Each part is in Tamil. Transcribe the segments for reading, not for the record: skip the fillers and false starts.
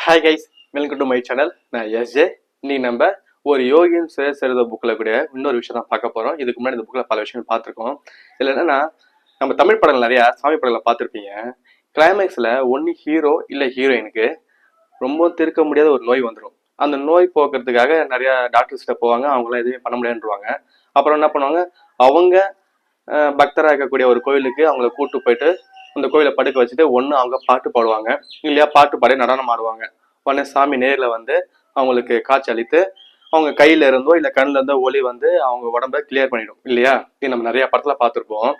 Hi guys, welcome to my channel. நான் எஸ்ஜே. இன்னைக்கு நம்ம ஒரு யோகின் சுயசரிதை புக்கில் கூட இன்னொரு விஷயம் தான் பார்க்க போகிறோம். இதுக்கு முன்னாடி இந்த புக்கில் பல விஷயங்கள் பார்த்துருக்கோம். இதில் என்னன்னா, நம்ம தமிழ் படங்கள் நிறையா சாமி படங்களை பார்த்துருப்பீங்க. கிளைமேக்ஸில் ஒன்று ஹீரோ இல்லை ஹீரோயினுக்கு ரொம்ப தீர்க்க முடியாத ஒரு நோய் வந்துடும். அந்த நோய் போக்குறதுக்காக நிறையா டாக்டர்ஸ்கிட்ட போவாங்க. அவங்களாம் எதுவுமே பண்ண முடியாதுன்றுவாங்க. அப்புறம் என்ன பண்ணுவாங்க, அவங்க பக்தராக இருக்கக்கூடிய ஒரு கோயிலுக்கு அவங்கள கூட்டு போயிட்டு அந்த கோயிலை படுக்க வச்சுட்டு ஒன்று அவங்க பாட்டு பாடுவாங்க, இல்லையா பாட்டு பாடி நடனம் ஆடுவாங்க. உடனே சாமி நேரில் வந்து அவங்களுக்கு காட்சி அளித்து அவங்க கையில இருந்தோ இல்லை கண்ணில் இருந்தோ ஒளி வந்து அவங்க உடம்ப கிளியர் பண்ணிடும் இல்லையா? இது நம்ம நிறைய படத்துல பார்த்துருப்போம்.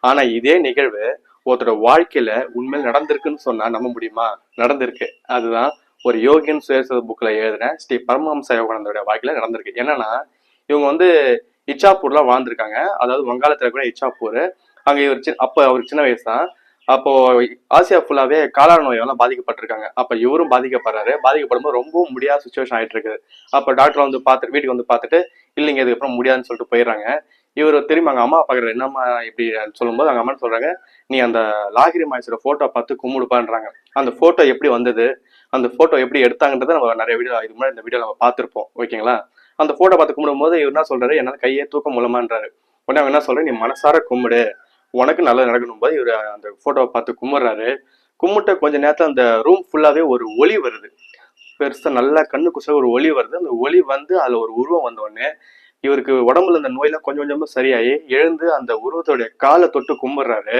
ஆனா இதே நிகழ்வு ஒருத்தரோட வாழ்க்கையில உண்மையில் நடந்திருக்குன்னு சொன்னா நம்ப முடியுமா? நடந்திருக்கு. அதுதான் ஒரு யோகின் சுயசரிதை புக்ல எழுதின ஸ்ரீ பரமஹம்ச யோகானந்தருடைய வாழ்க்கையில நடந்திருக்கு. என்னன்னா, இவங்க வந்து இச்சாப்பூர்ல வாழ்ந்திருக்காங்க. அதாவது வங்காளத்துல கூட இச்சாப்பூர். அங்க இவர் அப்ப அவருக்கு சின்ன வயசு தான். அப்போ ஆசியா ஃபுல்லாவே காலான நோயால பாதிக்கப்பட்டிருக்காங்க. அப்ப இவரும் பாதிக்கப்படுறாரு. பாதிக்கப்படும்போது ரொம்பவும் முடியாத சுச்சுவேஷன் ஆயிட்டு இருக்குது. அப்ப டாக்டர் வந்து பார்த்துட்டு வீட்டுக்கு வந்து பார்த்துட்டு இல்லைங்க இதுக்கப்புறம் முடியாதுன்னு சொல்லிட்டு போயிடுறாங்க. இவர் திரும்பி அங்க அம்மா பாக்குறாரு. என்னம்மா இப்படி சொல்லும்போது அங்க அம்மான்னு சொல்றாங்க, நீ அந்த லாகிரி மாய்ஸோட போட்டோ பார்த்து கும்பிடுப்பான்றாங்க. அந்த போட்டோ எப்படி வந்தது, அந்த போட்டோ எப்படி எடுத்தாங்கன்றத நம்ம நிறைய வீடியோ இதுக்கு முன்னாடி இந்த வீடியோ நம்ம பார்த்துருப்போம். ஓகேங்களா? அந்த போட்டோ பார்த்து கும்பிடும் போது இவர் என்ன சொல்றாரு, என்னால கையே தூக்க முடியலமான்றாரு. உடனே அவங்க என்ன சொல்ற, நீ மனசார கும்பிடு, உனக்கு நல்லது நடக்கணும் போது இவர் அந்த போட்டோவை பார்த்து கும்பிடுறாரு. கும்பிட்ட கொஞ்ச நேரத்துல அந்த ரூம் ஃபுல்லாவே ஒரு ஒளி வருது. பெருசா நல்லா கண்ணு குச ஒரு ஒளி வருது. அந்த ஒளி வந்து அதுல ஒரு உருவம் வந்த உடனே இவருக்கு உடம்புல இந்த நோயெல்லாம் கொஞ்சம் கொஞ்சமா சரியாயி எழுந்து அந்த உருவத்தோடைய காலை தொட்டு கும்பிடுறாரு.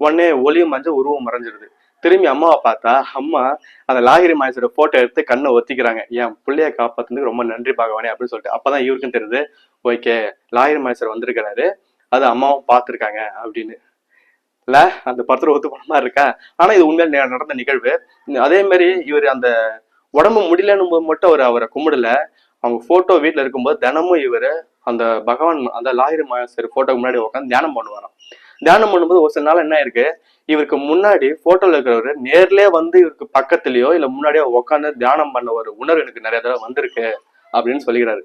உடனே ஒளியும் மஞ்ச உருவம் மறைஞ்சிருது. திரும்பி அம்மாவை பார்த்தா அம்மா அந்த லாகிரி மாயசோட போட்டோ எடுத்து கண்ணை ஒத்திக்கிறாங்க. என் பிள்ளைய காப்பாத்துறதுக்கு ரொம்ப நன்றி பகவானே அப்படின்னு சொல்லிட்டு. அப்பதான் இவருக்கும் தெரியுது, ஓகே லாகிரி மாயசர் வந்திருக்கிறாரு, அது அம்மாவும் பார்த்துருக்காங்க அப்படின்னு. இல்ல அந்த படத்துல ஒத்து போன மாதிரி இருக்கா? ஆனா இது உண்மையில நடந்த நிகழ்வு. அதே மாதிரி இவர் அந்த உடம்பு முடியலன்னு மட்டும் அவரை கும்பிடல. அவங்க போட்டோ வீட்டுல இருக்கும்போது தினமும் இவரு அந்த பகவான் அந்த லாகிரி மாயசர் போட்டோக்கு முன்னாடி உட்காந்து தியானம் பண்ணுவாராம். தியானம் பண்ணும்போது ஒரு சில நாள் என்ன இருக்கு, இவருக்கு முன்னாடி போட்டோல இருக்கிறவரு நேர்லயே வந்து இவருக்கு பக்கத்துலயோ இல்ல முன்னாடியோ உட்காந்து தியானம் பண்ண ஒரு உணர்வு எனக்கு நிறைய தடவை வந்திருக்கு அப்படின்னு சொல்லிக்கிறாரு.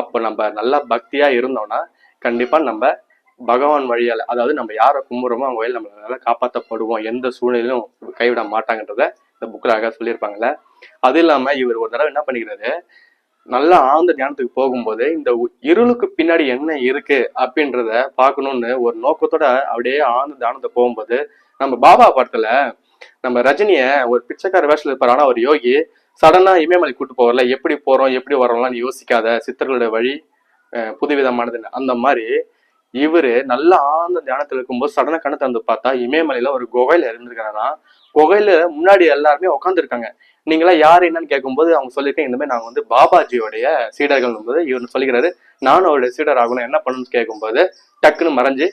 அப்ப நம்ம நல்லா பக்தியா இருந்தோம்னா கண்டிப்பா நம்ம பகவான் வழியால, அதாவது நம்ம யாரை கும்பிடுறோமோ அவங்க வழியில் நம்ம நல்லா காப்பாற்றப்படுவோம், எந்த சூழ்நிலையும் கைவிட மாட்டாங்கன்றத இந்த புக்கில் அழகாக சொல்லியிருப்பாங்கல்ல. அது இல்லாம இவர் ஒரு தடவை என்ன பண்ணிக்கிறாரு, நல்லா ஆழ்ந்த தியானத்துக்கு போகும்போது இந்த இருளுக்கு பின்னாடி என்ன இருக்கு அப்படின்றத பார்க்கணும்னு ஒரு நோக்கத்தோட அப்படியே ஆழ்ந்த தியானத்தை போகும்போது, நம்ம பாபா படத்துல நம்ம ரஜினிய ஒரு பிச்சைக்கார வேஷத்துல இருப்பாரு, ஆனா ஒரு யோகி சடனா இமயமலை கூட்டு போகல, எப்படி போறோம் எப்படி வரோம்லாம் நீ யோசிக்காத, சித்தர்களுடைய வழி புதுவிதமானதுன்னு. அந்த மாதிரி இவரு நல்ல ஆழ்ந்த தியானத்துல இருக்கும்போது சடனா கண்ணை திறந்து பார்த்தா இமயமலையில ஒரு குகையில இருந்திருக்காங்கன்னா, குகையில முன்னாடி எல்லாருமே உட்காந்துருக்காங்க. நீங்களா யாரு என்னன்னு கேட்கும்போது அவங்க சொல்லியிருக்கேன், இந்த மாதிரி நாங்க வந்து பாபாஜியோடைய சீடர்கள் போது இவர் சொல்லிக்கிறாரு, நானும் அவருடைய சீடர் ஆகணும், என்ன பண்ணணும்னு கேட்கும்போது டக்குன்னு மறைஞ்சு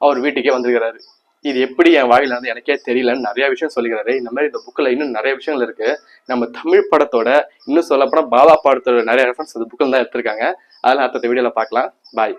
அவர் வீட்டுக்கே வந்திருக்கிறாரு. இது எப்படி என் வாயில இருந்து எனக்கே தெரியலன்னு நிறைய விஷயம் சொல்லிக்கிறாரு. இந்த மாதிரி இந்த புக்ல இன்னும் நிறைய விஷயங்கள் இருக்கு. நம்ம தமிழ் படத்தோட இன்னும் சொல்லப்போனா பாபா படத்தோட நிறைய ரெஃபரன்ஸ் இந்த புக்கில் தான் எடுத்திருக்காங்க. அதெல்லாம் அடுத்த வீடியோல பார்க்கலாம். பாய்.